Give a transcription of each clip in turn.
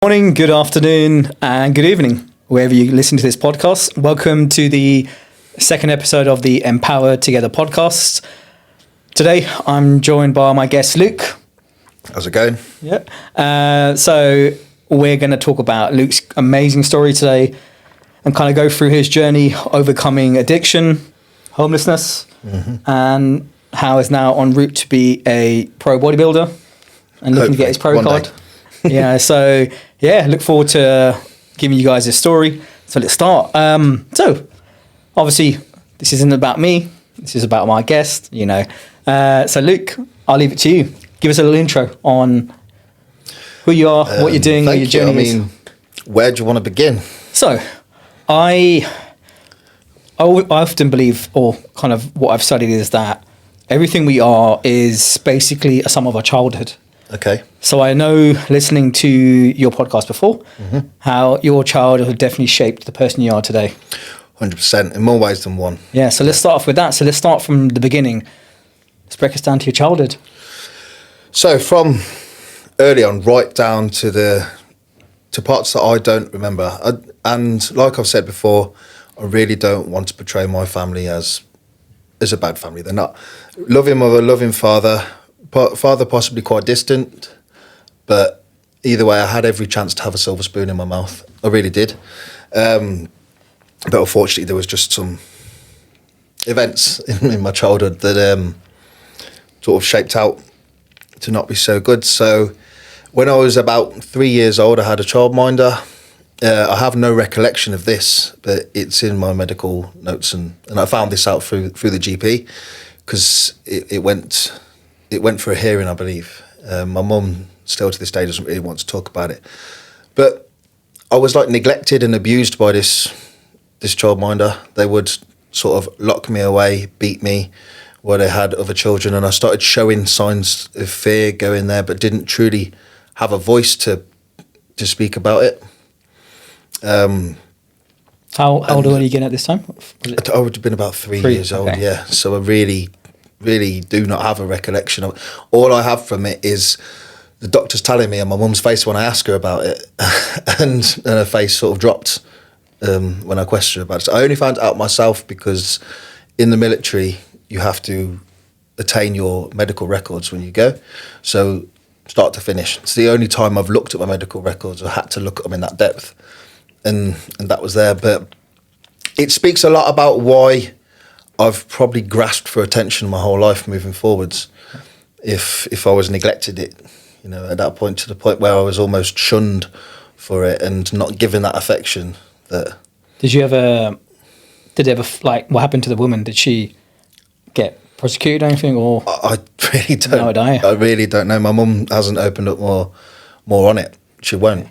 Morning, good afternoon, and good evening, wherever you listen to this podcast. Welcome to the second episode of the Empower Together podcast. Today, I'm joined by my guest, Luke. How's it going? Yeah. So we're going to talk about Luke's amazing story today and kind of go through his journey overcoming addiction, homelessness, and how he's now en route to be a pro bodybuilder and looking to get his pro card. Look forward to giving you guys a story. So let's start. So obviously this isn't about me. This is about my guest, So Luke, I'll leave it to you. Give us a little intro on who you are, what you're doing, what your journey is. Where do you want to begin? So I often believe, or kind of what I've studied, is that everything we are is basically a sum of our childhood. Okay. So I know, listening to your podcast before, how your childhood definitely shaped the person you are today. 100%, in more ways than one. Yeah, so let's start off with that. So let's start from the beginning. Let's break us down to your childhood. So from early on, right down to parts that I don't remember. And like I've said before, I really don't want to portray my family as a bad family. They're not. Loving mother, loving father. Father possibly quite distant, but either way, I had every chance to have a silver spoon in my mouth. I really did. But unfortunately, there was just some events in my childhood that sort of shaped out to not be so good. So when I was about 3 years old, I had a childminder. I have no recollection of this, but it's in my medical notes, and I found this out through the GP because it went for a hearing, I believe. My mum still to this day doesn't really want to talk about it. But I was like neglected and abused by this childminder. They would sort of lock me away, beat me where they had other children, and I started showing signs of fear going there, but didn't truly have a voice to speak about it. How old were you again at this time? I would have been about 3 years old, yeah. So I really do not have a recollection of it. All I have from it is the doctor's telling me, and my mum's face when I ask her about it, and her face sort of dropped when I questioned her about it. So I only found out myself because in the military you have to attain your medical records when you go, so start to finish. It's the only time I've looked at my medical records or had to look at them in that depth, and that was there. But it speaks a lot about why I've probably grasped for attention my whole life moving forwards. If I was neglected it, at that point, to the point where I was almost shunned for it and not given that affection. Did you ever, what happened to the woman? Did she get prosecuted or anything? Or I really don't. No, I really don't know. My mum hasn't opened up more on it. She won't,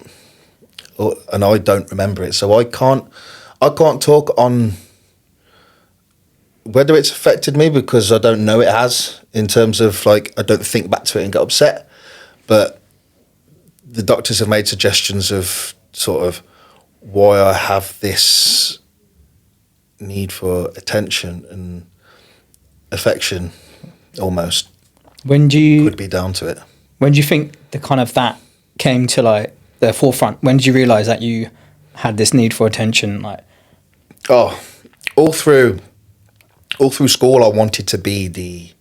and I don't remember it. So I can't talk on whether it's affected me, because I don't know it has, in terms of I don't think back to it and get upset. But the doctors have made suggestions of sort of why I have this need for attention and affection, almost. Could be down to it. When do you think the kind of that came to the forefront? When did you realise that you had this need for attention? All through school, I wanted to be the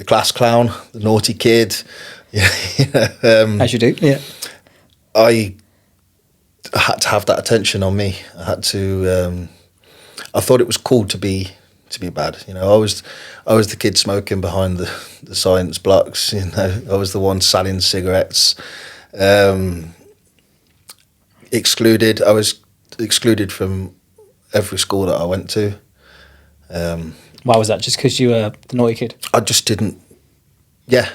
class clown, the naughty kid. As you do, yeah. I had to have that attention on me. I had to. I thought it was cool to be bad. I was the kid smoking behind the science blocks. I was the one selling cigarettes. Excluded. I was excluded from every school that I went to. Why was that? Just because you were the naughty kid? I just didn't. Yeah,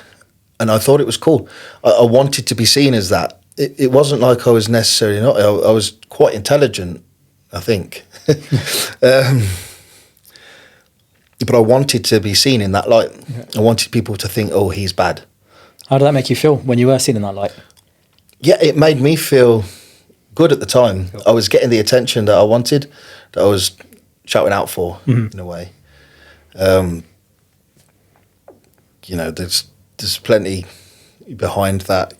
and I thought it was cool. I wanted to be seen as that. It wasn't like I was necessarily not. I was quite intelligent, I think. But I wanted to be seen in that light. Yeah. I wanted people to think, oh, he's bad. How did that make you feel when you were seen in that light? Yeah, it made me feel good at the time. Cool. I was getting the attention that I wanted, that I was shouting out for, in a way. There's plenty behind that.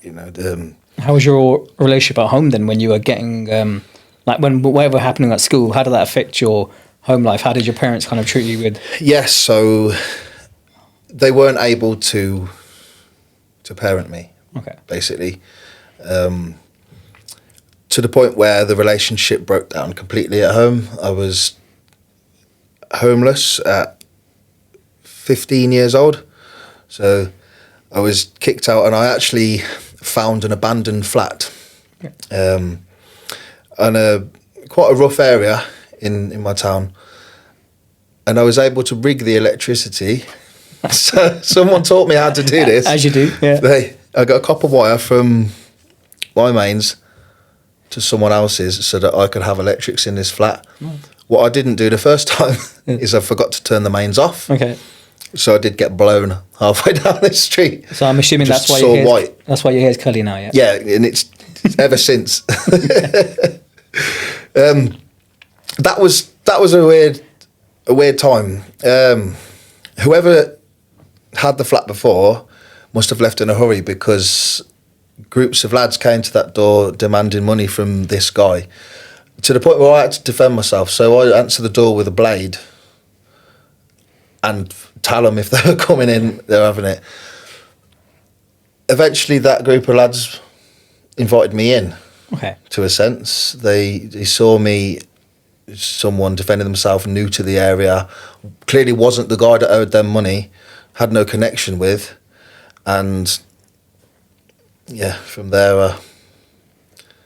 How was your relationship at home then when you were getting, like when whatever happening at school, how did that affect your home life? How did your parents kind of treat you with? Yes, so they weren't able to parent me, Okay. basically, to the point where the relationship broke down completely at home. I was homeless at 15 years old, so I was kicked out, and I actually found an abandoned flat, in quite a rough area in my town, and I was able to rig the electricity. So someone taught me how to do this. As you do, yeah. I got a copper wire from my mains to someone else's so that I could have electrics in this flat. What I didn't do the first time is I forgot to turn the mains off. Okay. So I did get blown halfway down the street. So I'm assuming Just that's why saw your hair's, white. that's why your hair's curly now, yeah. Yeah, and it's ever since. That was a weird time. Whoever had the flat before must have left in a hurry, because groups of lads came to that door demanding money from this guy, to the point where I had to defend myself. So I answered the door with a blade and tell them if they were coming in, they're having it. Eventually that group of lads invited me in. Okay. To a sense, they saw me, someone defending themselves, new to the area, clearly wasn't the guy that owed them money, had no connection with, and yeah, from there.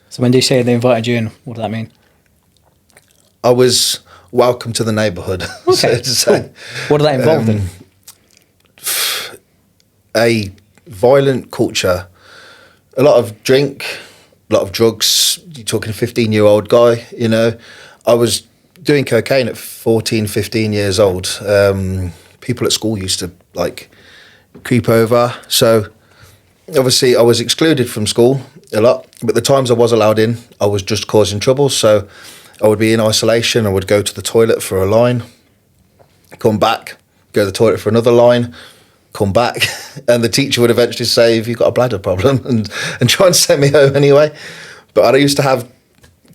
So when they say they invited you in, what does that mean? I was welcome to the neighbourhood. Okay. So to say. Cool. What did that involve then? A violent culture, a lot of drink, a lot of drugs. You're talking a 15-year-old guy, you know. I was doing cocaine at 14, 15 years old. People at school used to like creep over. So obviously I was excluded from school a lot, but the times I was allowed in, I was just causing trouble. So I would be in isolation. I would go to the toilet for a line, come back, go to the toilet for another line, come back, and the teacher would eventually say, "Have you got a bladder problem?" and try and send me home anyway. But I used to have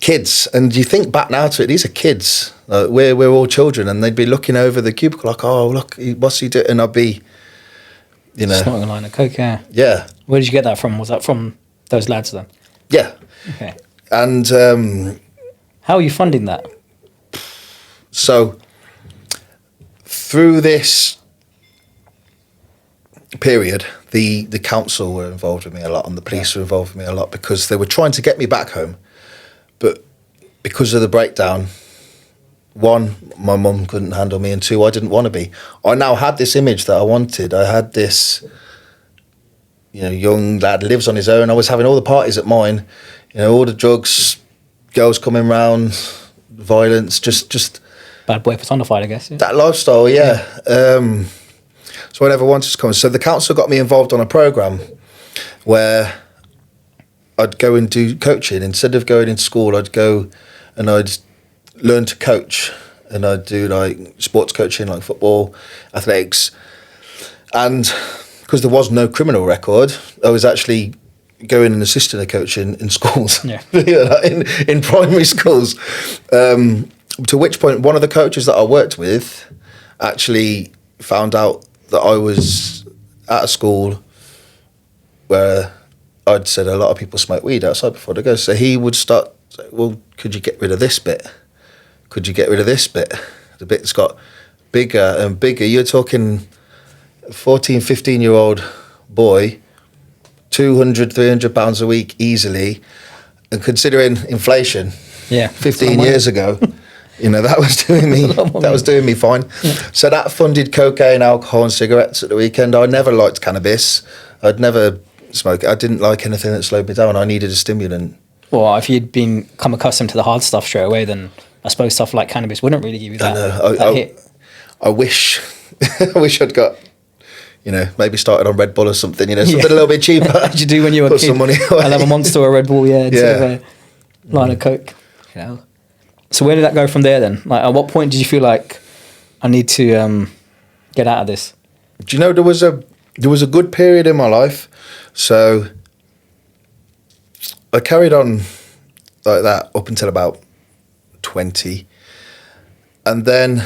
kids, and you think back now to it, these are kids. We're all children, and they'd be looking over the cubicle like, "Oh, look, what's he doing?" And I'd be, you know, Snorting a line of coke, yeah. Yeah. Where did you get that from? Was that from those lads then? Yeah. Okay. And how are you funding that? so through this period, the council were involved with me a lot, and the police were involved with me a lot, because they were trying to get me back home. But because of the breakdown, one, my mum couldn't handle me, and two, I didn't want to be. I now had this image that I wanted. I had this, you know, young lad lives on his own. I was having all the parties at mine, you know, all the drugs, girls coming round, violence, just Bad boy personified, I guess. Yeah. that lifestyle, yeah. So I never wanted to come. So the council got me involved on a programme where I'd go and do coaching. Instead of going into school, I'd go and I'd learn to coach, and I'd do like sports coaching, like football, athletics. And because there was no criminal record, I was actually going and assisting the coaching in schools, Yeah. in primary schools. To which point, one of the coaches that I worked with actually found out that I was at a school where I'd said a lot of people smoke weed outside before they go. So he would start saying, "Well, could you get rid of this bit? Could you get rid of this bit?" The bit's got bigger and bigger. You're talking 14, 15-year-old boy, 200, 300 pounds a week easily. And considering inflation, Yeah. 15 years ago, you know, that was doing me fine. Yeah. So that funded cocaine, alcohol and cigarettes at the weekend. I never liked cannabis. I'd never smoke it. I didn't like anything that slowed me down. I needed a stimulant. Well, if you'd come accustomed to the hard stuff straight away, then I suppose stuff like cannabis wouldn't really give you that, hit. I wish I'd got, you know, maybe started on Red Bull or something, you know, something a little bit cheaper. As you do when you were a Put kid. some money away. I'll have a Monster or a Red Bull, instead of a line of coke. You know. So where did that go from there then? Like, at what point did you feel like I need to get out of this? Do you know, there was a good period in my life. So I carried on like that up until about 20. And then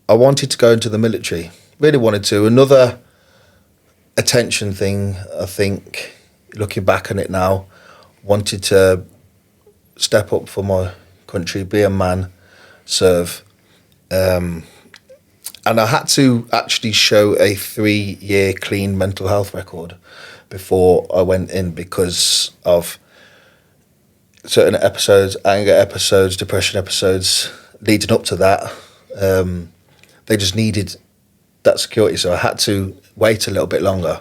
I wanted to go into the military. Really wanted to. Another attention thing, I think, looking back on it now, wanted to step up for my country, be a man, serve. And I had to actually show a 3-year clean mental health record before I went in because of certain episodes, anger episodes, depression episodes leading up to that. They just needed that security, so I had to wait a little bit longer.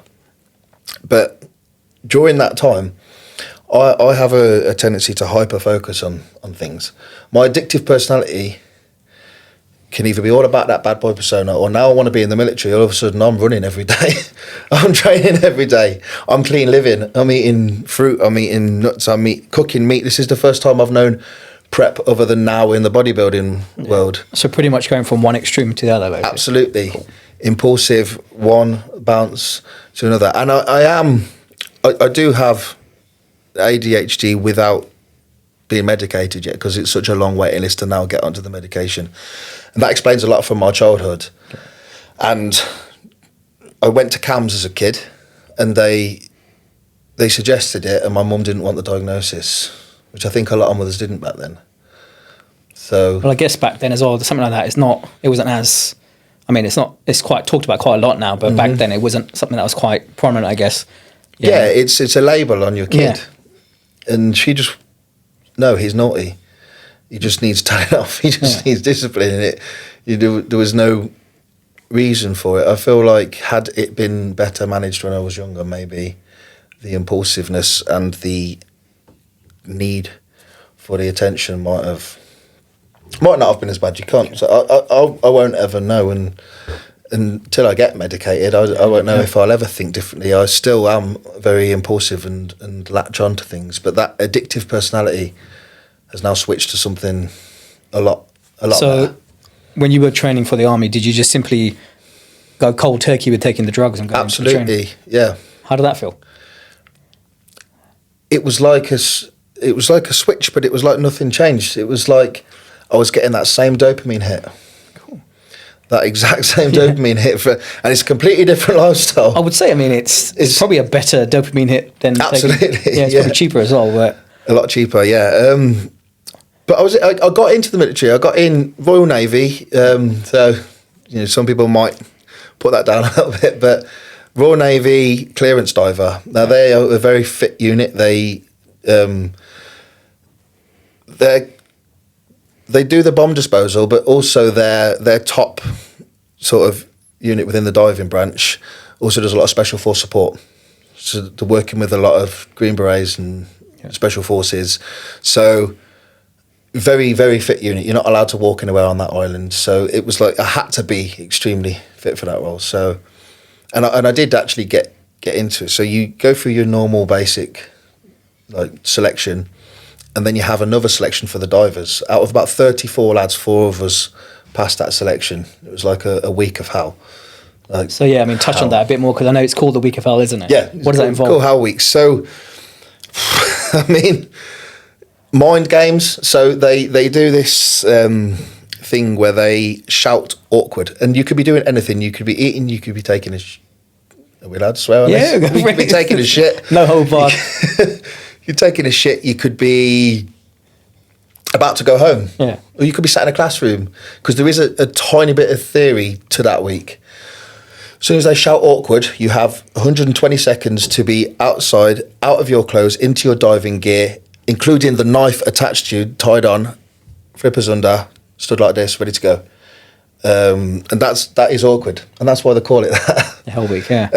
But during that time, I have a tendency to hyper-focus on things. My addictive personality can either be all about that bad boy persona, or now I want to be in the military, all of a sudden I'm running every day. I'm training every day. I'm clean living. I'm eating fruit. I'm eating nuts. I'm cooking meat. This is the first time I've known prep other than now in the bodybuilding world. So pretty much going from one extreme to the other, basically. Absolutely. Cool. Impulsive, one bounce to another. And I do have ADHD without being medicated yet, because it's such a long waiting list to now get onto the medication. And that explains a lot from my childhood. Okay. And I went to CAMS as a kid, and they suggested it, and my mum didn't want the diagnosis, which I think a lot of mothers didn't back then. So, well, I guess back then as well, something like that it wasn't as, I mean, it's quite talked about quite a lot now, but back then it wasn't something that was quite prominent, I guess. Yeah, it's a label on your kid. Yeah. And she just, no, he's naughty. He just needs time off. He just needs discipline in it. There was no reason for it. I feel like had it been better managed when I was younger, maybe the impulsiveness and the need for the attention might not have been as bad. You can't. So I won't ever know, and until I get medicated, I won't know if I'll ever think differently. I still am very impulsive and latch on to things, but that addictive personality has now switched to something a lot so better. When you were training for the army, did you just simply go cold turkey with taking the drugs and going Absolutely, into the training? Yeah. How did that feel? It was like a switch, but it was like nothing changed. It was like I was getting that same dopamine hit. Cool. That exact same dopamine hit, and it's a completely different lifestyle. I would say, I mean, it's probably a better dopamine hit than absolutely. It's probably cheaper as well. But a lot cheaper, yeah. But I got into the military. I got in Royal Navy. So some people might put that down a little bit, but Royal Navy clearance diver. Now they are a very fit unit. They do the bomb disposal, but also their top sort of unit within the diving branch also does a lot of special force support. So they're working with a lot of Green Berets and special forces. So very, very fit unit. You're not allowed to walk anywhere on that island. So it was like I had to be extremely fit for that role. So, and I did actually get into it. So you go through your normal basic selection, and then you have another selection for the divers. Out of about 34 lads, 4 of us passed that selection. It was like a week of hell. So yeah, I mean, touch on that a bit more, because I know it's called the week of hell, isn't it? Yeah. What does that involve? Cool Hell Week. So, I mean, mind games. So they do this thing where they shout awkward, and you could be doing anything. You could be eating. You could be taking a. Are we allowed to swear on this? You could be taking a shit. No hold barred. You're taking a shit. You could be about to go home. Yeah. Or you could be sat in a classroom, because there is a tiny bit of theory to that week. As soon as they shout awkward, you have 120 seconds to be outside, out of your clothes, into your diving gear, including the knife attached to you, tied on, flippers under, stood like this, ready to go. And that is awkward, and that's why they call it that. The Hell Week, yeah.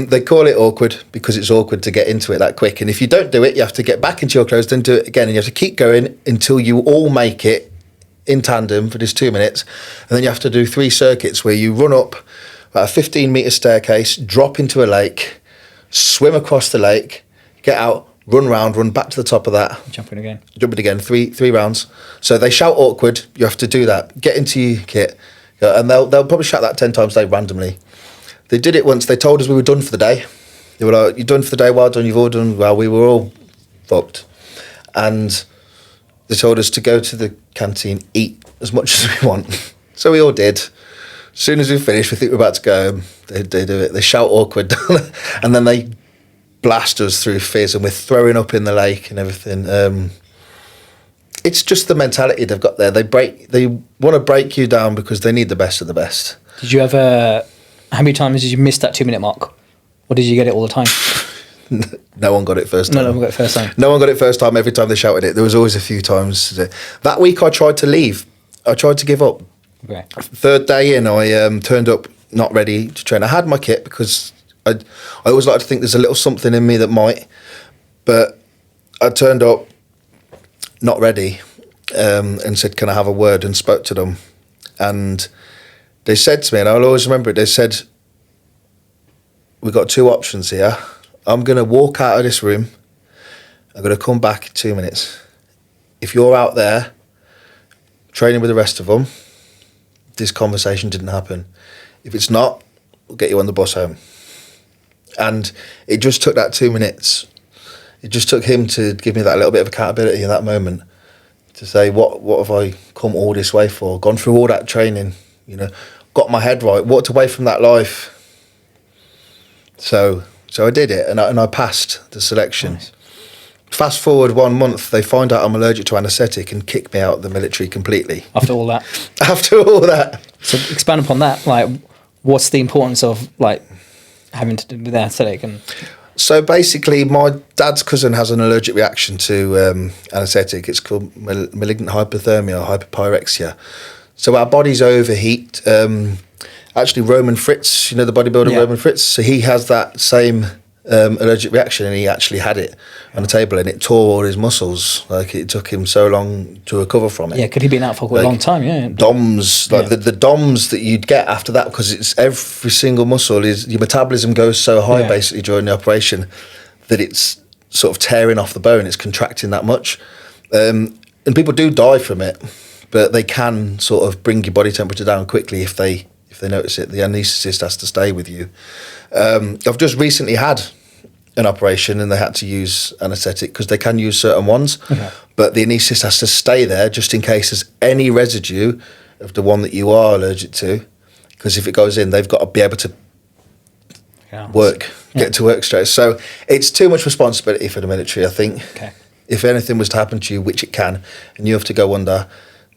They call it awkward because it's awkward to get into it that quick, and if you don't do it, you have to get back into your clothes, then do it again, and you have to keep going until you all make it in tandem for this 2 minutes, and then you have to do 3 circuits where you run up about a 15-metre staircase, drop into a lake, swim across the lake, get out, run round, run back to the top of that. Jump in again. Three rounds. So they shout awkward, you have to do that. Get into your kit. And they'll probably shout that 10 times a day randomly. They did it once, they told us we were done for the day. They were like, you're done for the day, well done, you've all done well. We were all fucked. and they told us to go to the canteen, eat as much as we want. So we all did. As soon as we finished, we think we're about to go home. They do it. They shout awkward, and then they blast us through fizz, and we're throwing up in the lake and everything. It's just the mentality they've got there. They want to break you down because they need the best of the best. Did you ever? How many times did you miss that 2-minute mark, or did you get it all the time? No one got it first time. No one got it first time. No one got it first time. Every time they shouted it, there was always a few times. That week, I tried to leave. I tried to give up. Okay. Third day in, I turned up not ready to train. I had my kit because I always like to think there's a little something in me that might, but I turned up not ready and said, "Can I have a word?" and spoke to them, and they said to me, and I'll always remember it. They said, "We've got two options here. I'm going to walk out of this room. I'm going to come back in 2 minutes. If you're out there training with the rest of them, this conversation didn't happen. If it's not, we'll get you on the bus home." And it just took that 2 minutes. It just took him to give me that little bit of accountability in that moment to say, what have I come all this way for? Gone through all that training, got my head right, walked away from that life. So I did it, and I passed the selection. Nice. Fast forward 1 month, they find out I'm allergic to anaesthetic and kick me out of the military completely. After all that? After all that. So expand upon that. Like, what's the importance of having to do with anaesthetic? So basically, my dad's cousin has an allergic reaction to anaesthetic. It's called malignant hypothermia or hyperpyrexia. So our bodies overheat. Actually, Roman Fritz, the bodybuilder Roman Fritz, so he has that same allergic reaction, and he actually had it on the table, and it tore all his muscles. Like, it took him so long to recover from it. Yeah, could he been out for a long time? Yeah, DOMS, the DOMS that you'd get after that, because it's every single muscle is your metabolism goes so high basically during the operation that it's sort of tearing off the bone. It's contracting that much, and people do die from it, but they can sort of bring your body temperature down quickly if they notice it. The anaesthetist has to stay with you. I've just recently had an operation and they had to use anaesthetic because they can use certain ones, but the anaesthetist has to stay there just in case there's any residue of the one that you are allergic to, because if it goes in, they've got to be able to get to work straight. So it's too much responsibility for the military, I think. Okay. If anything was to happen to you, which it can, and you have to go under,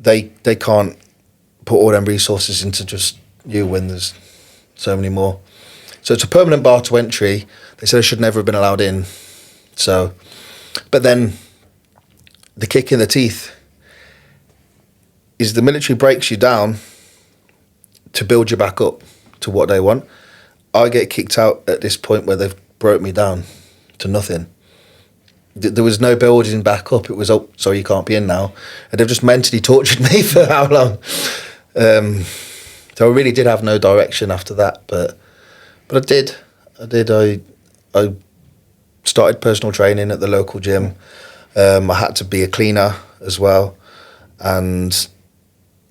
they can't put all them resources into just you when there's so many more. So it's a permanent bar to entry. They said I should never have been allowed in. So, but then the kick in the teeth is the military breaks you down to build you back up to what they want. I get kicked out at this point where they've broke me down to nothing. There was no building back up. It was, "Oh, sorry, you can't be in now." And they've just mentally tortured me for how long? So I really did have no direction after that, but I did. I started personal training at the local gym. I had to be a cleaner as well, and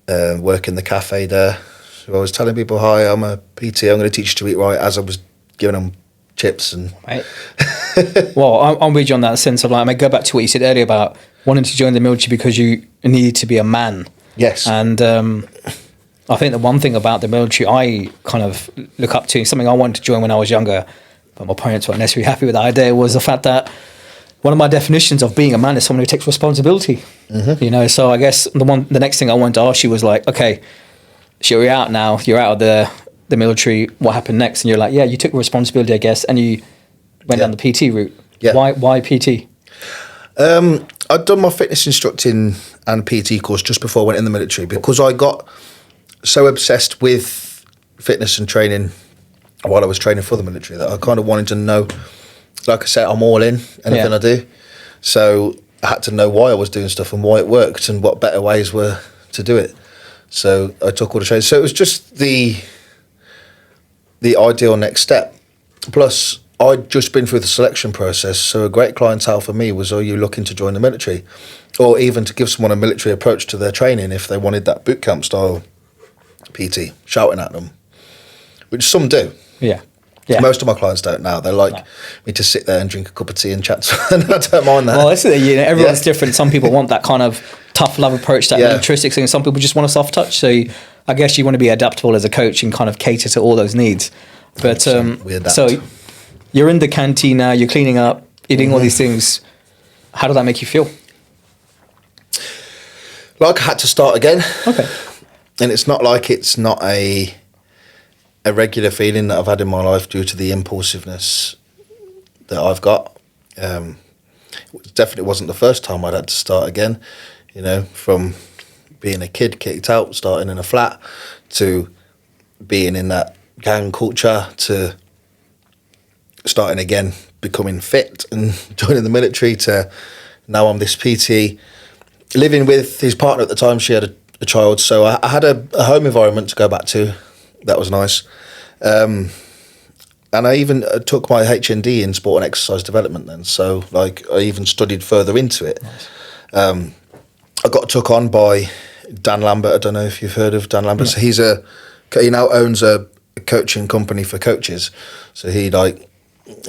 work in the cafe there. So I was telling people, "Hi, I'm a PT. I'm going to teach you to eat right," as I was giving them chips and. Right. Well, I'm with you on that sense of I may go back to what you said earlier about wanting to join the military because you needed to be a man. Yes. And I think the one thing about the military I kind of look up to, something I wanted to join when I was younger, but my parents weren't necessarily happy with the idea, was the fact that one of my definitions of being a man is someone who takes responsibility. Mm-hmm. So I guess the next thing I wanted to ask you was okay, so you're out now, you're out of the military, what happened next? And you're like, yeah, you took responsibility, I guess, and you went down the PT route. Yeah. Why PT? I'd done my fitness instructing and PT course just before I went in the military, because I got so obsessed with fitness and training while I was training for the military that I kind of wanted to know, like I said, I'm all in anything I do. So I had to know why I was doing stuff and why it worked and what better ways were to do it. So I took all the training. So it was just the ideal next step. Plus, I'd just been through the selection process, so a great clientele for me was, are you looking to join the military? Or even to give someone a military approach to their training if they wanted that boot camp style PT, shouting at them, which some do. Yeah. Yeah. Most of my clients don't now. They like me to sit there and drink a cup of tea and chat. And I don't mind that. Well, that's it. You know, everyone's different. Some people want that kind of tough love approach, that militaristic thing. Some people just want a soft touch. So I guess you want to be adaptable as a coach and kind of cater to all those needs. But so you're in the canteen now. You're cleaning up. You're doing all these things. How did that make you feel? Like I had to start again. Okay. And it's not like it's not a regular feeling that I've had in my life due to the impulsiveness that I've got. It definitely wasn't the first time I'd had to start again, you know, from being a kid kicked out, starting in a flat, to being in that gang culture, to starting again, becoming fit and joining the military, to now I'm this PT, living with his partner at the time. She had a child, so I had a home environment to go back to. That was nice. And I even took my HND in sport and exercise development then. So like I even studied further into it. Nice. I got took on by Dan Lambert. I don't know if you've heard of Dan Lambert. Yeah. So he now owns a coaching company for coaches. So he like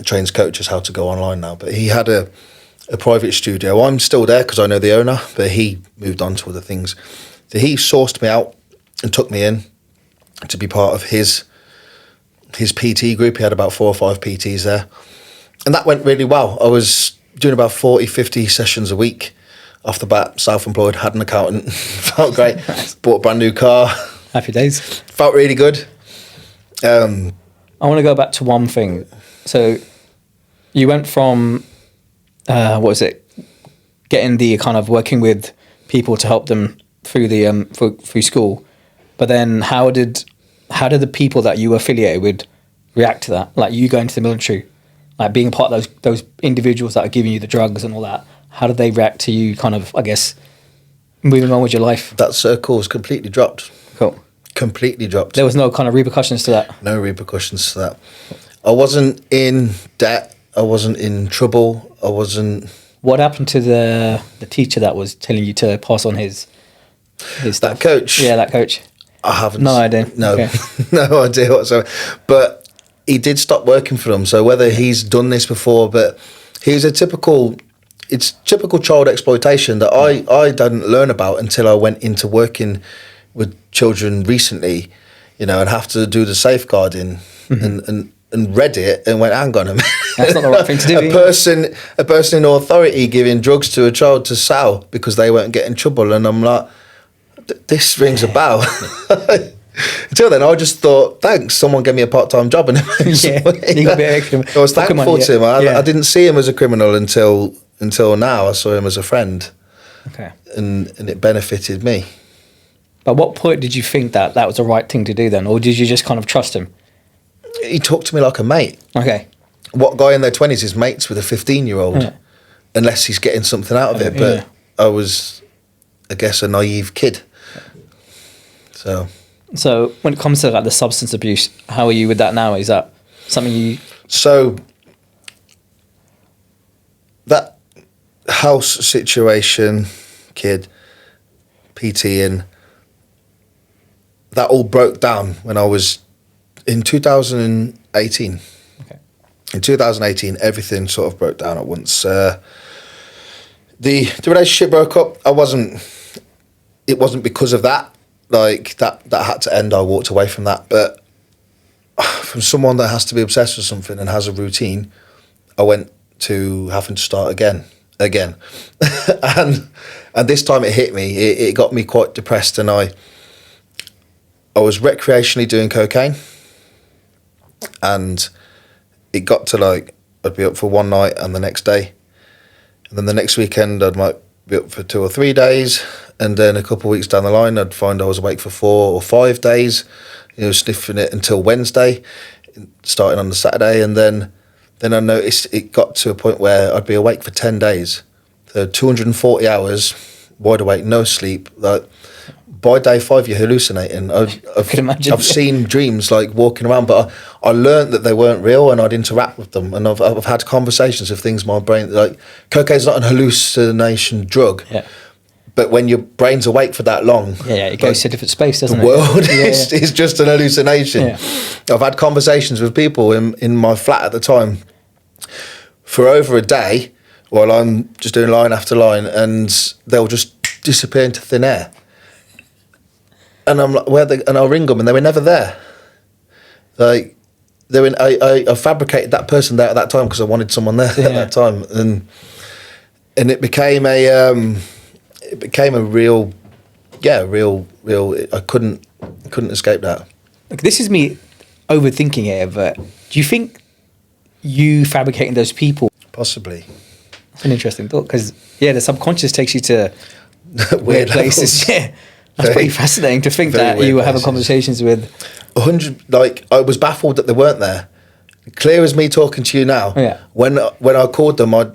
trains coaches how to go online now. But he had a private studio. I'm still there because I know the owner, but he moved on to other things. So he sourced me out and took me in to be part of his PT group. He had about 4 or 5 PTs there. And that went really well. I was doing about 40, 50 sessions a week off the bat, self-employed, had an accountant, felt great, bought a brand new car. Happy days. Felt really good. I want to go back to one thing. So you went from, getting the kind of working with people to help them through the through school, but then how did the people that you were affiliated with react to that? Like you going to the military, like being a part of those individuals that are giving you the drugs and all that. How did they react to you? Kind of, I guess, moving on with your life. That circle was completely dropped. Cool. Completely dropped. There was no kind of repercussions to that. No repercussions to that. I wasn't in debt. I wasn't in trouble. I wasn't. What happened to the teacher that was telling you to pass on his stuff? That coach? Yeah, that coach. I haven't. No idea. No, okay. No idea whatsoever. But he did stop working for them. So whether he's done this before, but he's it's typical child exploitation that I didn't learn about until I went into working with children recently, you know, and have to do the safeguarding and read it and went, hang on a minute. That's not the right thing to do. A person in authority giving drugs to a child to sell because they won't get in trouble. And I'm like, this rings a bell. Until then, I just thought, thanks, someone gave me a part-time job. And I was thankful to him. I didn't see him as a criminal until now. I saw him as a friend. Okay. And it benefited me. But what point did you think that was the right thing to do then? Or did you just kind of trust him? He talked to me like a mate. Okay. What guy in their 20s is mates with a 15-year-old? Unless he's getting something out of it. But I was, I guess, a naive kid. So when it comes to like the substance abuse, how are you with that now? Is that something you... So that house situation, kid, PTing, that all broke down when I was in 2018. Okay. In 2018, everything sort of broke down at once. The relationship broke up. It wasn't because of that. Like that had to end. I walked away from that. But from someone that has to be obsessed with something and has a routine, I went to having to start again. and this time it hit me. It got me quite depressed, and I was recreationally doing cocaine, and it got to like I'd be up for one night and the next day, and then the next weekend I might be up for 2 or 3 days, and then a couple of weeks down the line I'd find I was awake for 4 or 5 days, you know, sniffing it until Wednesday, starting on the Saturday, and then I noticed it got to a point where I'd be awake for 10 days, so 240 hours, wide awake, no sleep. Like by day 5, you're hallucinating. I've seen dreams like walking around, but I learned that they weren't real, and I'd interact with them, and I've had conversations of things in my brain like cocaine's not an hallucination drug, But when your brain's awake for that long, Yeah, it goes to a different space, doesn't the it? world is just an hallucination. Yeah. I've had conversations with people in my flat at the time for over a day while I'm just doing line after line, and they'll just disappear into thin air. And I'm like, where they? And I'll ring them, and they were never there. Like, they were. I fabricated that person there at that time because I wanted someone there at that time, and it became a real. I couldn't escape that. Like, this is me overthinking it, but do you think you fabricating those people? Possibly. That's an interesting thought, because the subconscious takes you to weird places. levels. Yeah, that's pretty fascinating to think that you were having conversations with 100. Like, I was baffled that they weren't there. Clear as me talking to you now. Yeah. When I called them, I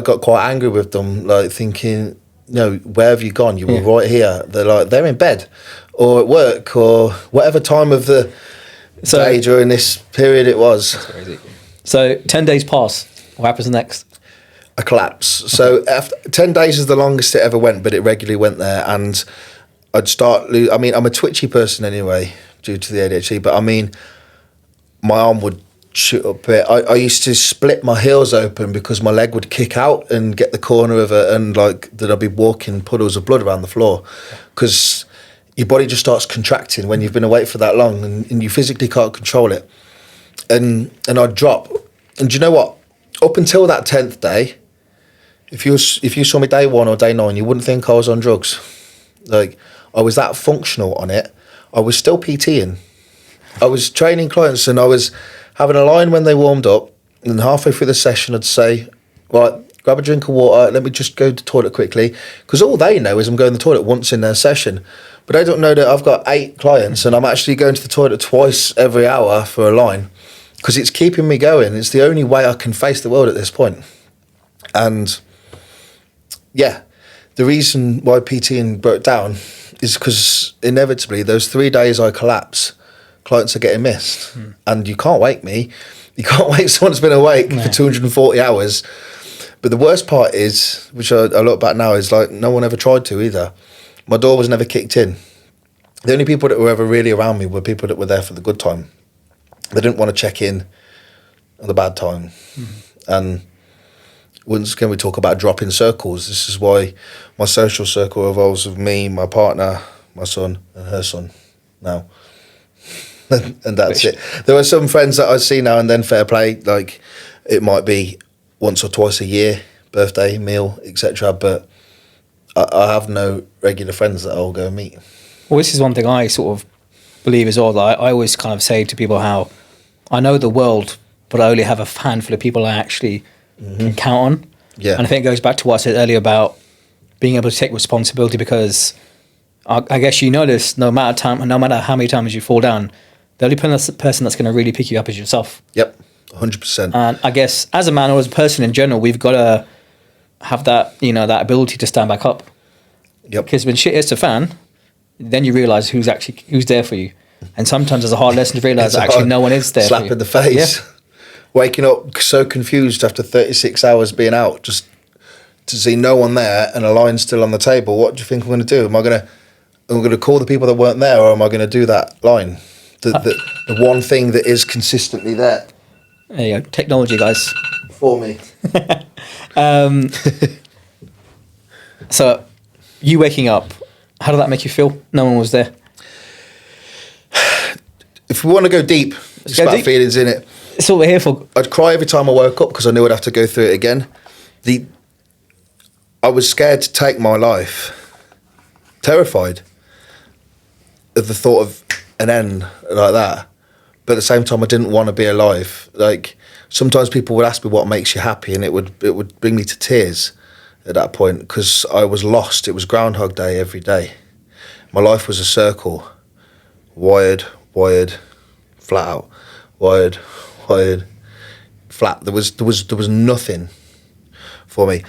got quite angry with them, like thinking, no, where have you gone? You were right here. They're like, they're in bed or at work or whatever time of the day during this period it was. That's crazy. So 10 days pass. What happens next? A collapse. So after 10 days is the longest it ever went, but it regularly went there. And I'd start, I mean, I'm a twitchy person anyway due to the ADHD, but I mean, my arm would shoot up a bit. I used to split my heels open because my leg would kick out and get the corner of it, and like that I'd be walking puddles of blood around the floor because your body just starts contracting when you've been awake for that long, and you physically can't control it. And I'd drop. And do you know what? Up until that 10th day, if you saw me day 1 or day 9, you wouldn't think I was on drugs. Like, I was that functional on it. I was still PTing. I was training clients, and I was having a line when they warmed up, and halfway through the session I'd say, right, grab a drink of water, let me just go to the toilet quickly, because all they know is I'm going to the toilet once in their session, but they don't know that I've got 8 clients and I'm actually going to the toilet twice every hour for a line, because it's keeping me going. It's the only way I can face the world at this point. And yeah, the reason why PTing broke down is because inevitably those 3 days I collapse, clients are getting missed, and you can't wake me. You can't wake someone that's been awake for 240 hours. But the worst part is, which I look back now, is like no one ever tried to either. My door was never kicked in. The only people that were ever really around me were people that were there for the good time. They didn't want to check in on the bad time. And once again, we talk about dropping circles. This is why my social circle evolves with me, my partner, my son, and her son now. And that's it. There are some friends that I see now and then, fair play, like it might be once or twice a year, birthday, meal, etc. But I have no regular friends that I'll go and meet. Well, this is one thing I sort of believe as well. That I always kind of say to people how I know the world, but I only have a handful of people I actually can count on. Yeah. And I think it goes back to what I said earlier about being able to take responsibility, because I guess you notice no matter how many times you fall down, the only person that's going to really pick you up is yourself. Yep, 100%. And I guess as a man or as a person in general, we've got to have that, that ability to stand back up. Yep. Because when shit hits the fan, then you realise who's there for you. And sometimes it's a hard lesson to realise that actually no one is there for you. Slap in the face. Yeah. Waking up so confused after 36 hours being out, just to see no one there and a line still on the table. What do you think I'm going to do? Am I going to call the people that weren't there, or am I going to do that line? The one thing that is consistently there. There you go. Technology, guys. For me. So, you waking up, how did that make you feel? No one was there. If we want to go deep, it's about feelings in it. It's what we're here for. I'd cry every time I woke up because I knew I'd have to go through it again. I was scared to take my life. Terrified of the thought of an end like that. But at the same time, I didn't want to be alive. Like, sometimes people would ask me what makes you happy, and it would bring me to tears at that point, because I was lost. It was Groundhog Day every day. My life was a circle. Wired, flat out. Wired, flat. There was nothing for me.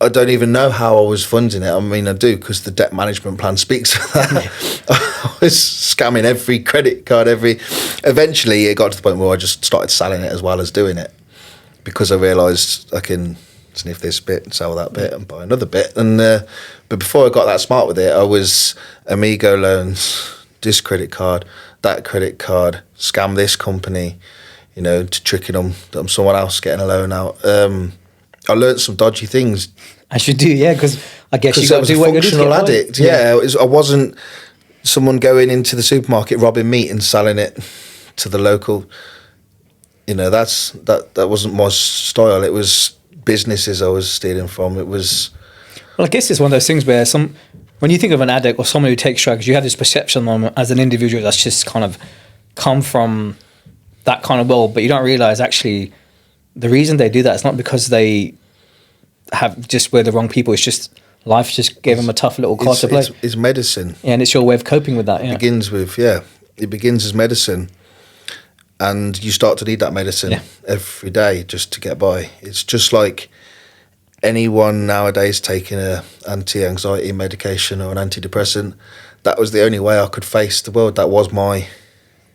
I don't even know how I was funding it. I mean, I do, because the debt management plan speaks for that. I was scamming every credit card, Eventually, it got to the point where I just started selling it as well as doing it, because I realised I can sniff this bit and sell that bit and buy another bit. And but But before I got that smart with it, I was Amigo loans, this credit card, that credit card, scam this company, you know, to tricking them that I'm someone else getting a loan out. I learned some dodgy things. As you do, yeah, because I guess you got to do what you do. Functional addict, yeah. I wasn't someone going into the supermarket robbing meat and selling it to the local. You know, that wasn't my style. It was businesses I was stealing from. It was. Well, I guess it's one of those things where when you think of an addict or someone who takes drugs, you have this perception on them as an individual that's just kind of come from that kind of world, but you don't realize actually the reason they do that is not because they have just were the wrong people. It's just life just gave them a tough little card to play. It's medicine. Yeah, and it's your way of coping with that. Yeah. It begins as medicine, and you start to need that medicine every day just to get by. It's just like anyone nowadays taking a anti-anxiety medication or an antidepressant. That was the only way I could face the world. That was my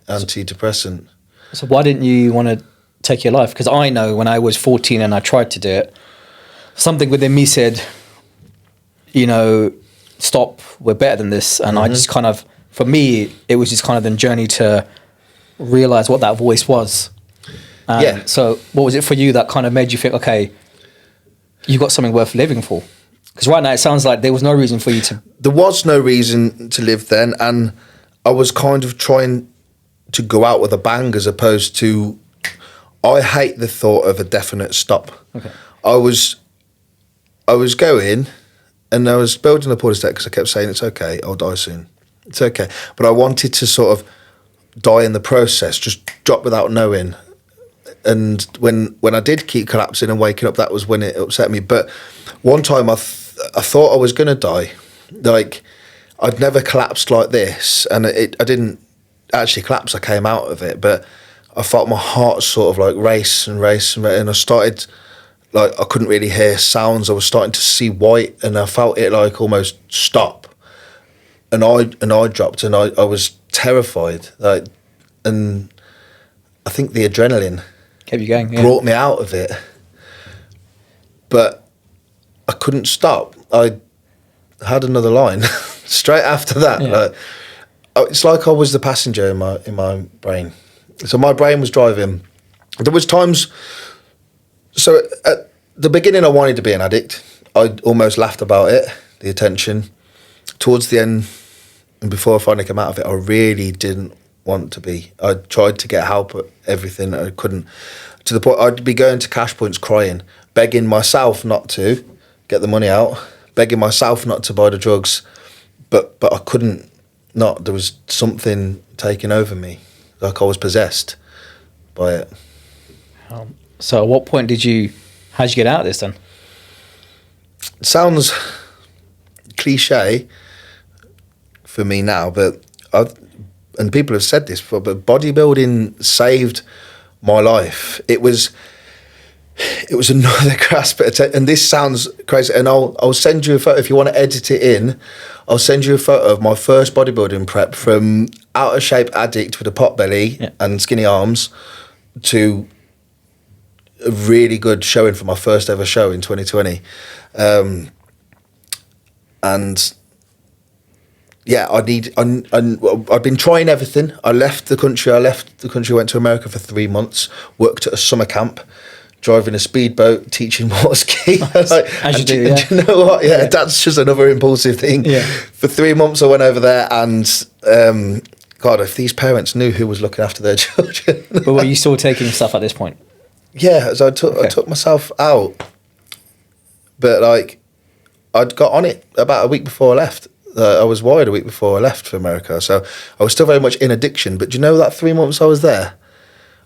antidepressant. So why didn't you want to take your life? Because I know when I was 14 and I tried to do it, something within me said, you know, stop, we're better than this. And I just kind of, for me, it was just kind of the journey to realize what that voice was. So what was it for you that kind of made you think, okay, you've got something worth living for? Because right now it sounds like there was no reason for you to... There was no reason to live then, and I was kind of trying to go out with a bang as opposed to... I hate the thought of a definite stop. Okay. I was going, and I was building up all this debt because I kept saying, it's okay, I'll die soon. It's okay. But I wanted to sort of die in the process, just drop without knowing. And when I did keep collapsing and waking up, that was when it upset me. But one time I thought I was going to die. Like, I'd never collapsed like this. And I didn't actually collapse. I came out of it. But I felt my heart sort of like race. And I started, like, I couldn't really hear sounds. I was starting to see white. And I felt it like almost stop. And I dropped, and I was terrified. Like, and I think the adrenaline kept you going, brought me out of it, but I couldn't stop. I had another line straight after that. Like, it's like I was the passenger in my brain. So my brain was driving. There was times. So at the beginning, I wanted to be an addict. I almost laughed about it, the attention. Towards the end, and before I finally came out of it, I really didn't want to be. I tried to get help at everything. I couldn't. To the point I'd be going to cash points crying, begging myself not to get the money out, begging myself not to buy the drugs, but I couldn't not. There was something taking over me, like I was possessed by it. So at what point how'd you get out of this then? It sounds cliche for me now, but and people have said this before, but bodybuilding saved my life. It was another grasp at attention, and this sounds crazy, and I'll send you a photo if you want to edit it in. I'll send you a photo of my first bodybuilding prep, from out of shape addict with a pot belly and skinny arms to a really good showing for my first ever show in 2020. And yeah, I'd been trying everything. I left the country, went to America for 3 months, worked at a summer camp, driving a speedboat, teaching water skiing. As you do, yeah. Do you know what? Yeah, that's just another impulsive thing. Yeah. For 3 months I went over there, and God, if these parents knew who was looking after their children. But were you still taking stuff at this point? Yeah, so I took myself out. But like, I'd got on it about a week before I left. I was wired a week before I left for America, so I was still very much in addiction. But do you know that 3 months I was there,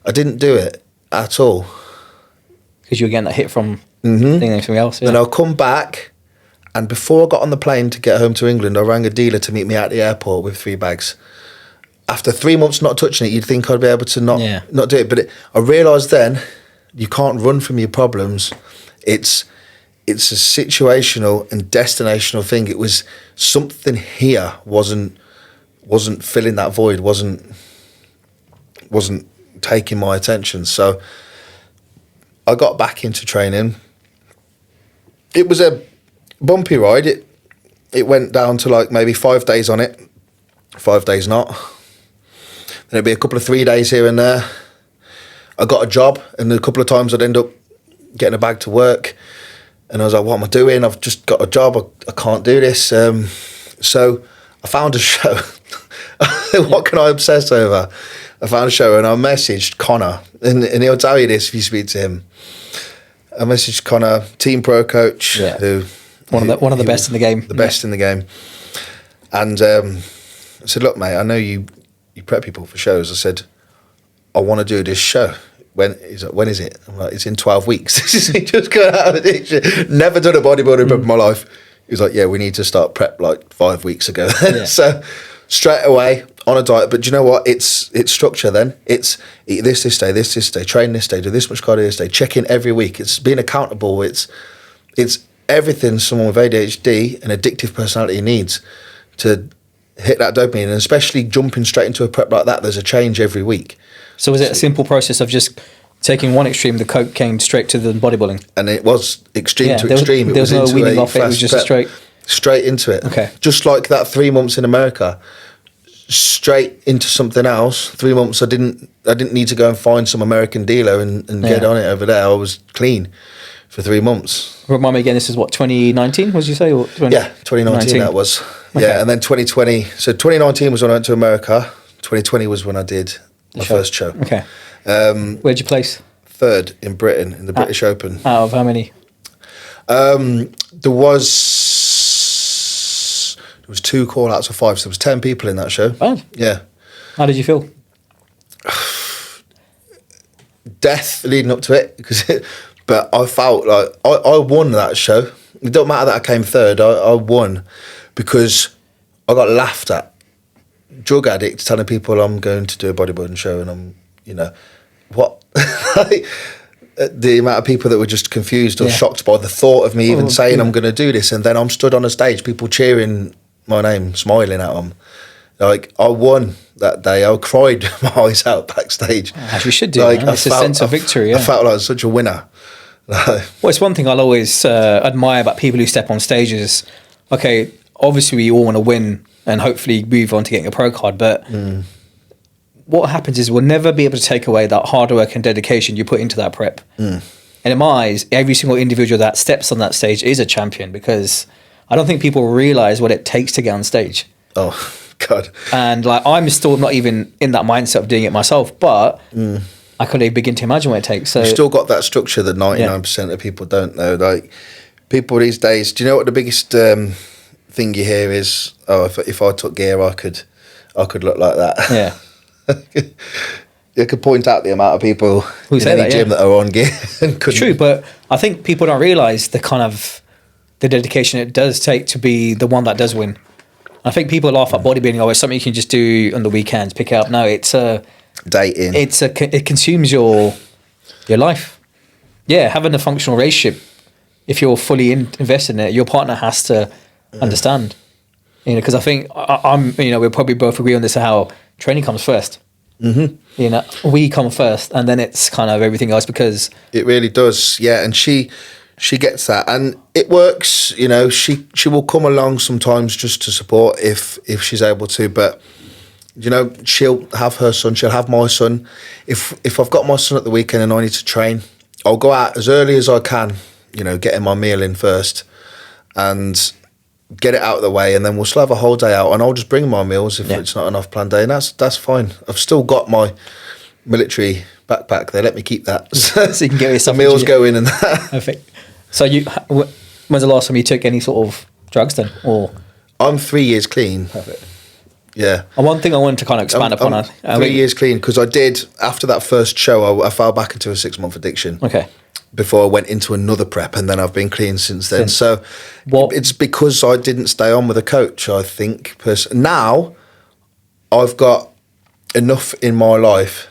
I didn't do it at all. Because you were getting that hit from anything else. Yeah. And I'll come back, and before I got on the plane to get home to England, I rang a dealer to meet me at the airport with 3 bags. After 3 months not touching it, you'd think I'd be able to not do it. But I realised then, you can't run from your problems. It's a situational and destinational thing. It was something here wasn't filling that void, wasn't taking my attention. So I got back into training. It was a bumpy ride. it went down to like maybe 5 days on it, 5 days not. Then it'd be a couple of 3 days here and there. I got a job, and a couple of times I'd end up getting a bag to work, and I was like, what am I doing? I've just got a job, I can't do this. So I found a show. What can I obsess over? I found a show, and I messaged Connor, and he'll tell you this if you speak to him. I messaged Connor, team pro coach, who one of the best in the game. The best in the game. And I said, look, mate, I know you prep people for shows. I said, I want to do this show. When is it? I'm like, it's in 12 weeks. He just got out of addiction. Never done a bodybuilding prep in my life. He was like, yeah, we need to start prep like 5 weeks ago. So straight away on a diet. But do you know what? It's structure then. It's eat this day, this day, train this day, do this much cardio this day, check in every week. It's being accountable. It's everything someone with ADHD and addictive personality needs to hit that dopamine, and especially jumping straight into a prep like that, there's a change every week. So was it a simple process of just taking one extreme, the cocaine, straight to the bodybuilding? And it was extreme to extreme. There was no weaning off it, it was just straight into it. Okay. Just like that 3 months in America, straight into something else. 3 months I didn't need to go and find some American dealer and get on it over there. I was clean for 3 months. Remind me again, this is what, 2019, was you say? Or 2019 that was. Okay. Yeah, and then 2020. So 2019 was when I went to America. 2020 was when I did my first show. Okay. Where'd you place? Third in Britain in the British Open. Out of how many? There was 2 call outs of 5, so there was 10 people in that show. Oh. Yeah. How did you feel? Death leading up to it, but I felt like I won that show. It don't matter that I came third. I won because I got laughed at. Drug addicts telling people I'm going to do a bodybuilding show, and I'm, what? The amount of people that were just confused or shocked by the thought of me even saying I'm going to do this, and then I'm stood on a stage, people cheering my name, smiling at them. Like, I won that day. I cried my eyes out backstage. As you should do. Like, it's a sense of victory. I felt like such a winner. Well, it's one thing I'll always admire about people who step on stages. Okay, obviously we all want to win and hopefully move on to getting a pro card, but what happens is we'll never be able to take away that hard work and dedication you put into that prep. And in my eyes, every single individual that steps on that stage is a champion, because I don't think people realize what it takes to get on stage. Oh, God. And like, I'm still not even in that mindset of doing it myself, but I could begin to imagine what it takes. So you've still got that structure that 99% of people don't know. Like, people these days, do you know what the biggest thing you hear is, if I took gear, I could look like that. Yeah. You could point out the amount of people who in any gym that are on gear. It's true, but I think people don't realise the dedication it does take to be the one that does win. I think people laugh at bodybuilding, it's something you can just do on the weekends, pick it up. No, it's dating. It consumes your life. Yeah, having a functional relationship, if you're fully invested in it, your partner has to understand. Because I think we'll probably both agree on this, how training comes first. We come first, and then it's kind of everything else, because it really does. Yeah, and she gets that, and it works. She will come along sometimes just to support if she's able to, but she'll have her son, she'll have my son. If I've got my son at the weekend and I need to train, I'll go out as early as I can, getting my meal in first and get it out of the way, and then we'll still have a whole day out, and I'll just bring my meals if it's not enough planned day, and that's fine. I've still got my military backpack. They let me keep that, so you can get yourself meals going in that. Perfect. So when's the last time you took any sort of drugs then? Or I'm 3 years clean. Perfect. Yeah. And one thing I wanted to kind of expand upon. I'm 3 years clean, because I did, after that first show, I fell back into a 6-month addiction. Okay. Before I went into another prep, and then I've been clean since then. So it's because I didn't stay on with a coach, I think. Now I've got enough in my life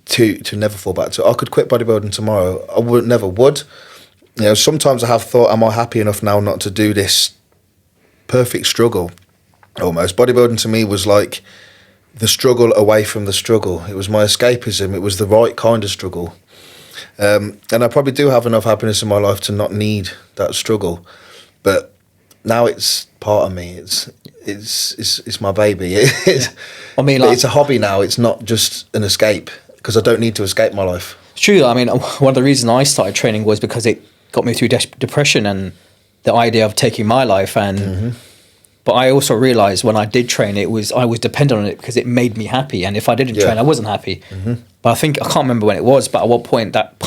to never fall back to. I could quit bodybuilding tomorrow. I never would. Sometimes I have thought, am I happy enough now not to do this perfect struggle? Almost. Bodybuilding to me was like the struggle away from the struggle. It was my escapism. It was the right kind of struggle. And I probably do have enough happiness in my life to not need that struggle. But now it's part of me. It's my baby. I mean, it's a hobby now. It's not just an escape, because I don't need to escape my life. It's true. I mean, one of the reasons I started training was because it got me through depression and the idea of taking my life. And but I also realized when I did train, I was dependent on it because it made me happy. And if I didn't train, I wasn't happy. But I think I can't remember when it was, but at what point that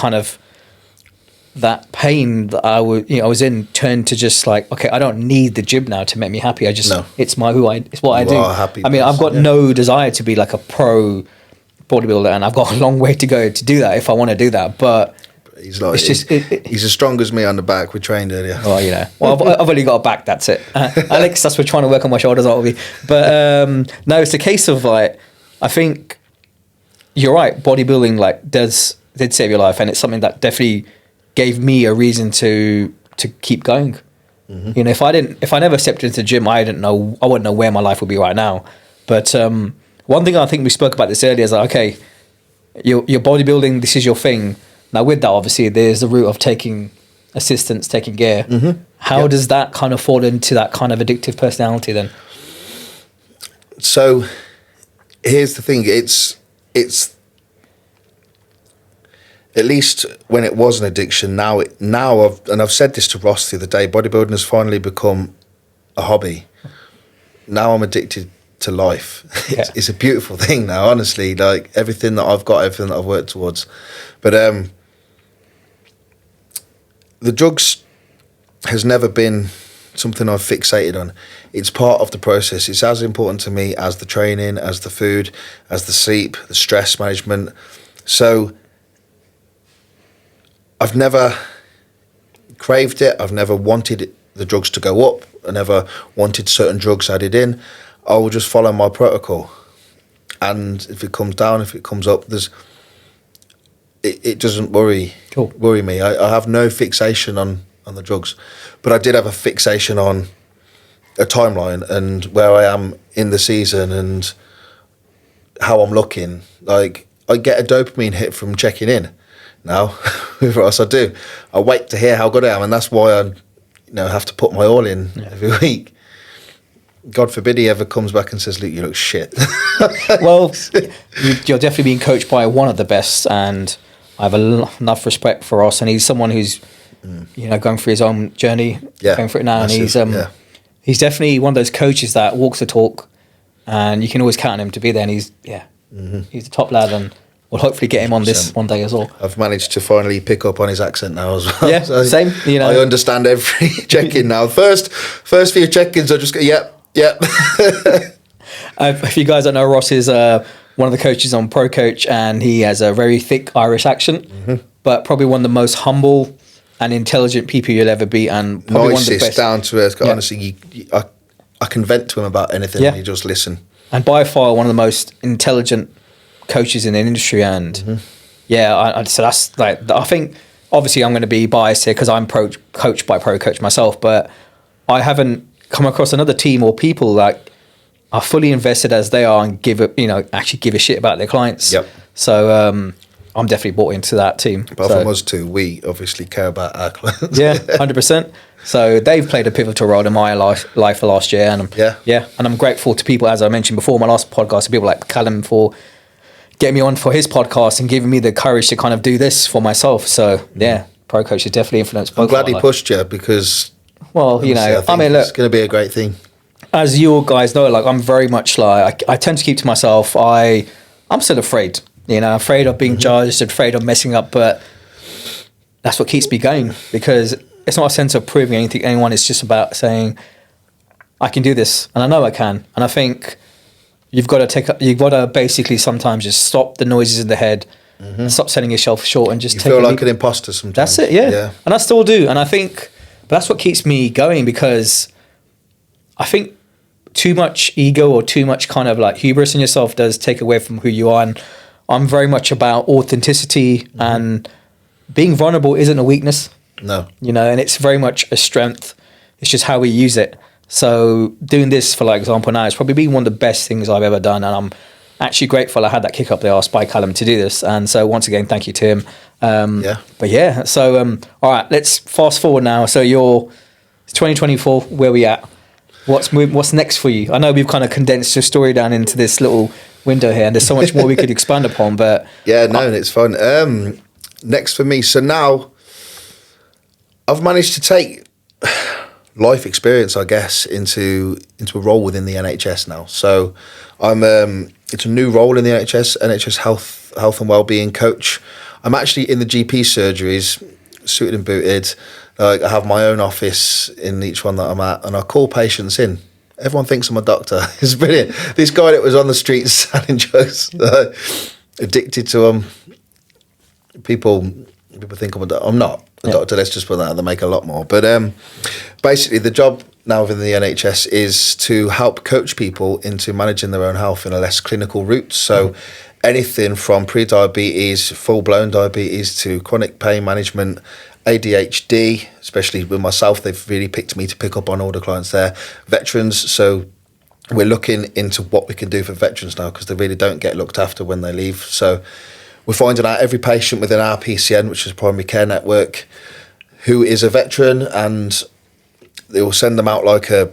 pain that I was in turned to just like, okay, I don't need the gym now to make me happy. It's what I do. I mean, I've got no desire to be like a pro bodybuilder, and I've got a long way to go to do that if I want to do that. But he's as strong as me on the back. We trained earlier. Well, I've only got a back. That's it. Alex, that's we're trying to work on my shoulders, aren't we? But no, it's a case of like, I think you're right. Bodybuilding did save your life, and it's something that definitely gave me a reason to keep going. If I never stepped into the gym, I wouldn't know where my life would be right now. But one thing I think we spoke about this earlier is like, okay, you're bodybuilding, this is your thing. Now with that, obviously, there's the route of taking assistance, taking gear. How does that kind of fall into that kind of addictive personality then? So here's the thing. It's at least when it was an addiction, I've said this to Ross the other day, bodybuilding has finally become a hobby. Now I'm addicted to life. It's a beautiful thing now, honestly, like everything that I've got, everything that I've worked towards. But the drugs has never been something I've fixated on. It's part of the process. It's as important to me as the training, as the food, as the sleep, the stress management. So I've never craved it. I've never wanted the drugs to go up. I never wanted certain drugs added in. I will just follow my protocol. And if it comes down, if it comes up, it doesn't worry me. I have no fixation on the drugs. But I did have a fixation on a timeline and where I am in the season and how I'm looking. Like, I get a dopamine hit from checking in. Now, with Ross, I do. I wait to hear how good I am, and that's why I, have to put my all in every week. God forbid he ever comes back and says, "Luke, you look shit." Well, you're definitely being coached by one of the best, and I have enough respect for Ross, and he's someone who's, going through his own journey, going through it now, massive, and he's definitely one of those coaches that walks the talk, and you can always count on him to be there, and he's the top lad, and we'll hopefully get him on this one day as well. I've managed to finally pick up on his accent now as well. Yeah, so same. I understand every check-in now. First few check-ins, I just go, yep. If you guys don't know, Ross is one of the coaches on Pro Coach, and he has a very thick Irish accent, but probably one of the most humble and intelligent people you'll ever be, and probably one of the best. Down to earth. Honestly, I can vent to him about anything. You just listen. And by far one of the most intelligent coaches in the industry, and so that's like, I think obviously I'm going to be biased here because I'm coached by Pro Coach myself, but I haven't come across another team or people that are fully invested as they are and actually give a shit about their clients. So I'm definitely bought into that team. Apart from us two, we obviously care about our clients. 100%. So they've played a pivotal role in my life for last year, and and I'm grateful to people, as I mentioned before in my last podcast, to people like Callum for getting me on for his podcast and giving me the courage to kind of do this for myself. So Pro Coach has definitely influenced both. I'm glad he pushed you, because look, it's going to be a great thing. As you guys know, like, I'm very much like, I tend to keep to myself. I'm still afraid, afraid of being judged, afraid of messing up, but that's what keeps me going, because it's not a sense of proving anything to anyone. It's just about saying, I can do this, and I know I can. And I think you've got to basically sometimes just stop the noises in the head, and stop selling yourself short, and just you feel like an imposter sometimes. That's it, yeah. And I still do. And I think that's what keeps me going, because I think too much ego or too much kind of like hubris in yourself does take away from who you are. And I'm very much about authenticity, and being vulnerable isn't a weakness. No. And it's very much a strength. It's just how we use it. So doing this, for like example now, it's probably been one of the best things I've ever done, and I'm actually grateful I had that kick up the arse by Callum to do this. And so once again, thank you to him. So all right, let's fast forward now. So It's 2024. Where we at? What's next for you? I know we've kind of condensed your story down into this little window here, and there's so much more we could expand upon. But yeah, no, it's fun. Next for me, so now I've managed to take life experience, I guess, into a role within the NHS now. So I'm it's a new role in the NHS health and wellbeing coach. I'm actually in the GP surgeries, suited and booted. I have my own office in each one that I'm at, and I call patients in. Everyone thinks I'm a doctor. It's brilliant. This guy that was on the streets selling drugs, addicted to them. People think I'm a doctor. I'm not a doctor. Let's just put that out. They make a lot more. But basically, the job now within the NHS is to help coach people into managing their own health in a less clinical route. So anything from pre-diabetes, full-blown diabetes, to chronic pain management, ADHD, especially with myself, they've really picked me to pick up on all the clients there. Veterans, so we're looking into what we can do for veterans now, because they really don't get looked after when they leave. So we're finding out every patient within our PCN, which is Primary Care Network, who is a veteran, and they will send them out like a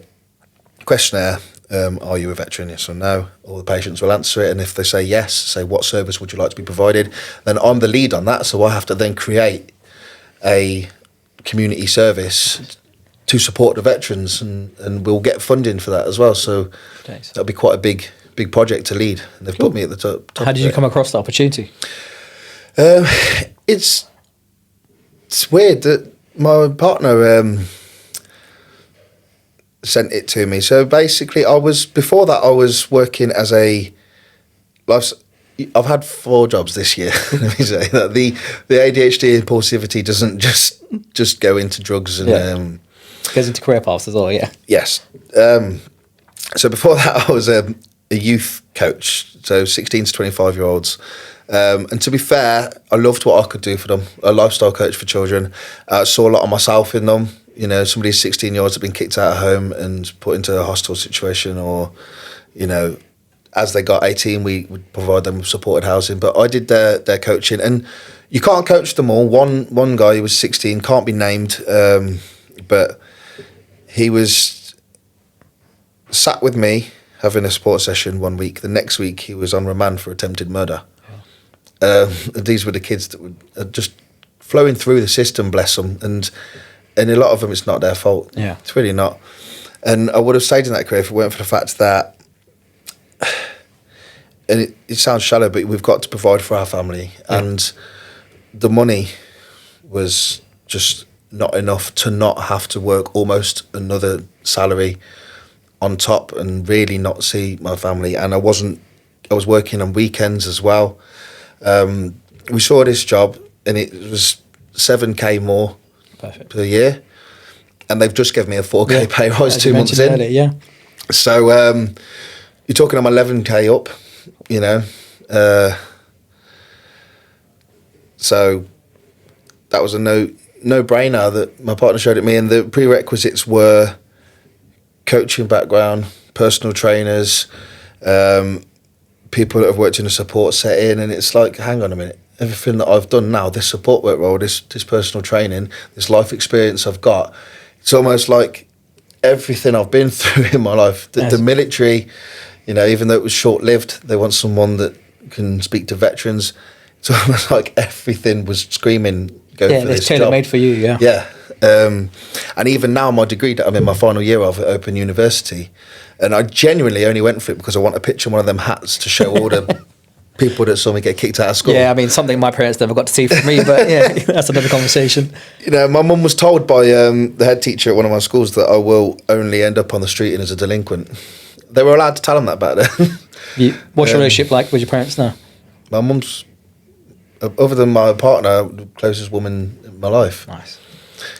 questionnaire. Are you a veteran? Yes or no? All the patients will answer it, and if they say yes, say what service would you like to be provided. Then I'm the lead on that, so I have to then create a community service to support the veterans, and we'll get funding for that as well. So that'll be quite a big project to lead, and they've put me at the top. How did you come across the opportunity? It's weird that my partner sent it to me. So basically, before that I was working as I've had 4 jobs this year. Let me say that the ADHD impulsivity doesn't just go into drugs and goes into career paths as well. Yeah. Yes. So before that, I was a youth coach, so 16 to 25-year-olds. And to be fair, I loved what I could do for them. A lifestyle coach for children. I saw a lot of myself in them. You know, some of these 16-year-olds have been kicked out of home and put into a hostile situation, or, you know, as they got 18, we would provide them with supported housing. But I did their coaching, and you can't coach them all. One guy who was 16, can't be named, but he was sat with me having a support session one week. The next week, he was on remand for attempted murder. These were the kids that were just flowing through the system, bless them, and a lot of them, it's not their fault. Yeah, it's really not. And I would have stayed in that career if it weren't for the fact that, and it sounds shallow, but we've got to provide for our family, and the money was just not enough to not have to work almost another salary on top and really not see my family. And I was working on weekends as well. We saw this job, and it was 7k more per year, and they've just given me a 4k pay rise 2 months in. Earlier, So you're talking, I'm 11k up, you know. So that was a no-brainer that my partner showed it me, and the prerequisites were coaching background, personal trainers, people that have worked in a support setting, and it's like, hang on a minute, everything that I've done now, this support work role, this personal training, this life experience I've got, it's almost like everything I've been through in my life. The military, you know, even though it was short-lived, they want someone that can speak to veterans. It's almost like everything was screaming, go for this job. Yeah, it's tailor-made for you, yeah. Yeah. And even now, my degree that I'm in my final year of at Open University, and I genuinely only went for it because I want a picture of one of them hats to show all the people that saw me get kicked out of school. Yeah, I mean, something my parents never got to see from me, but yeah, that's another conversation. You know, my mum was told by the head teacher at one of my schools that I will only end up on the street and as a delinquent. They were allowed to tell them that back then. What's your relationship like with your parents now? My mum's, other than my partner, the closest woman in my life. Nice.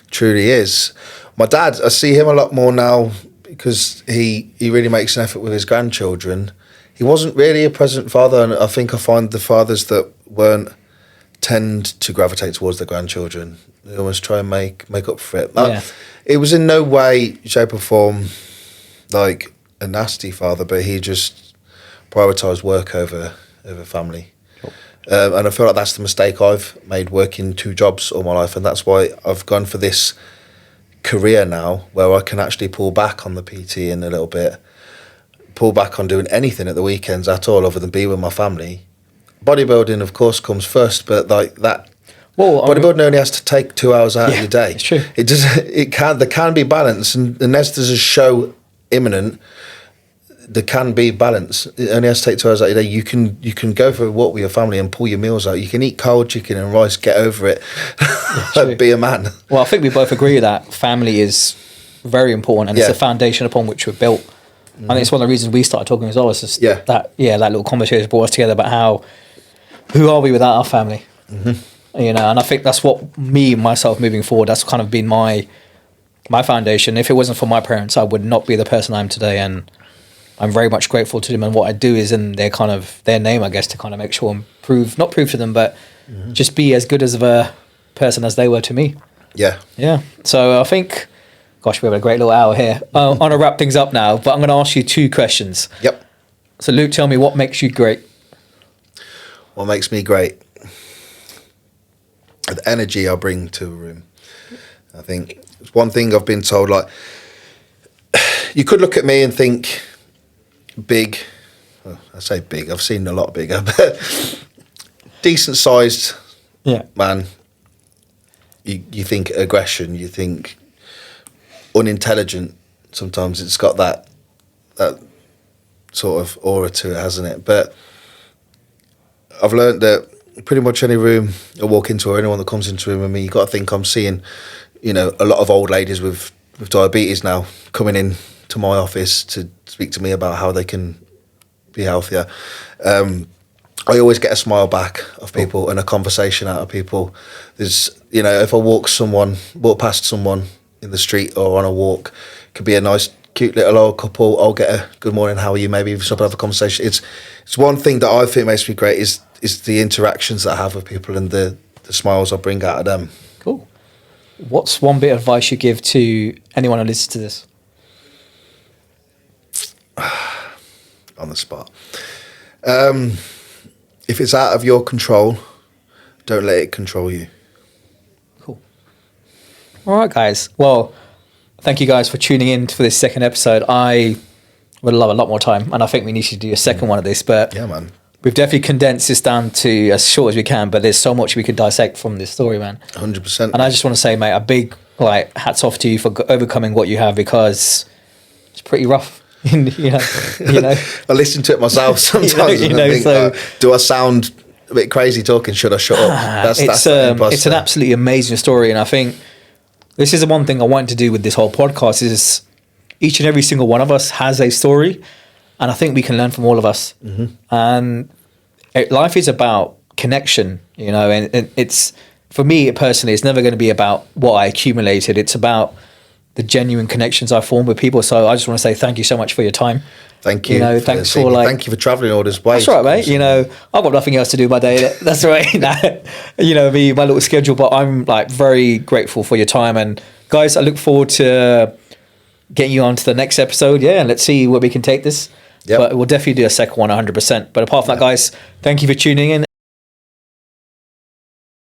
Truly is. My dad, I see him a lot more now because he really makes an effort with his grandchildren. He wasn't really a present father, and I think I find the fathers that weren't tend to gravitate towards their grandchildren. They almost try and make up for it. It was in no way, shape or form like a nasty father, but he just prioritised work over family. Cool. And I feel like that's the mistake I've made, working 2 jobs all my life, and that's why I've gone for this career now where I can actually pull back on the PT in a little bit, pull back on doing anything at the weekends at all other than be with my family. Bodybuilding, of course, comes first, but like that. Well, bodybuilding only has to take 2 hours out of your day. It's true. There can be balance, and unless there's a show imminent, there can be balance. It only has to take 2 hours out of your day. You can go for a walk with your family and pull your meals out. You can eat cold chicken and rice, get over it. Be a man. Well, I think we both agree that family is very important, and it's the foundation upon which we're built. I think it's one of the reasons we started talking as well. It's just that little conversation brought us together about who are we without our family? You know, and I think that's what myself moving forward, that's kind of been my foundation. If it wasn't for my parents, I would not be the person I am today, and I'm very much grateful to them. And what I do is in their name, I guess, to kind of make sure and not prove to them, but just be as good as of a person as they were to me. Yeah. So I think, gosh, we have a great little hour here. I'm going to wrap things up now, but I'm going to ask you 2 questions. Yep. So Luke, tell me, what makes you great? What makes me great? The energy I bring to a room. I think it's one thing I've been told, like, you could look at me and think big. Well, I say big, I've seen a lot bigger, but decent sized man. You think aggression, you think unintelligent. Sometimes it's got that sort of aura to it, hasn't it? But I've learned that pretty much any room I walk into, or anyone that comes into a room with me, you got to think I'm seeing, you know, a lot of old ladies with diabetes now coming in to my office to speak to me about how they can be healthier. I always get a smile back of people and a conversation out of people. There's, you know, if I walk past someone in the street or on a walk, could be a nice, cute little old couple, I'll get a good morning, how are you, maybe stop and have a conversation. It's one thing that I think makes me great is the interactions that I have with people and the smiles I bring out of them. Cool. What's one bit of advice you give to anyone who listens to this? On the spot. If it's out of your control, don't let it control you. Cool. All right, guys. Well, thank you guys for tuning in for this second episode. I would love a lot more time, and I think we need to do a second one of this, but yeah, man. We've definitely condensed this down to as short as we can, but there's so much we could dissect from this story, man. 100%. And I just want to say, mate, a big hats off to you for overcoming what you have, because it's pretty rough. you know. I listen to it myself sometimes. Do I sound a bit crazy talking? Should I shut up? It's an absolutely amazing story, and I think this is the one thing I want to do with this whole podcast is each and every single one of us has a story. And I think we can learn from all of us. And life is about connection, you know, and it's, for me personally, it's never going to be about what I accumulated. It's about the genuine connections I form with people. So I just want to say thank you so much for your time. Thank you. You know, thanks for thank you for traveling all this way. That's right, mate. You know, I've got nothing else to do by day. That's right. You know, my little schedule, but I'm very grateful for your time. And guys, I look forward to getting you on to the next episode. Yeah. And let's see where we can take this. Yep. But we'll definitely do a second one 100%. But apart from that, guys, thank you for tuning in.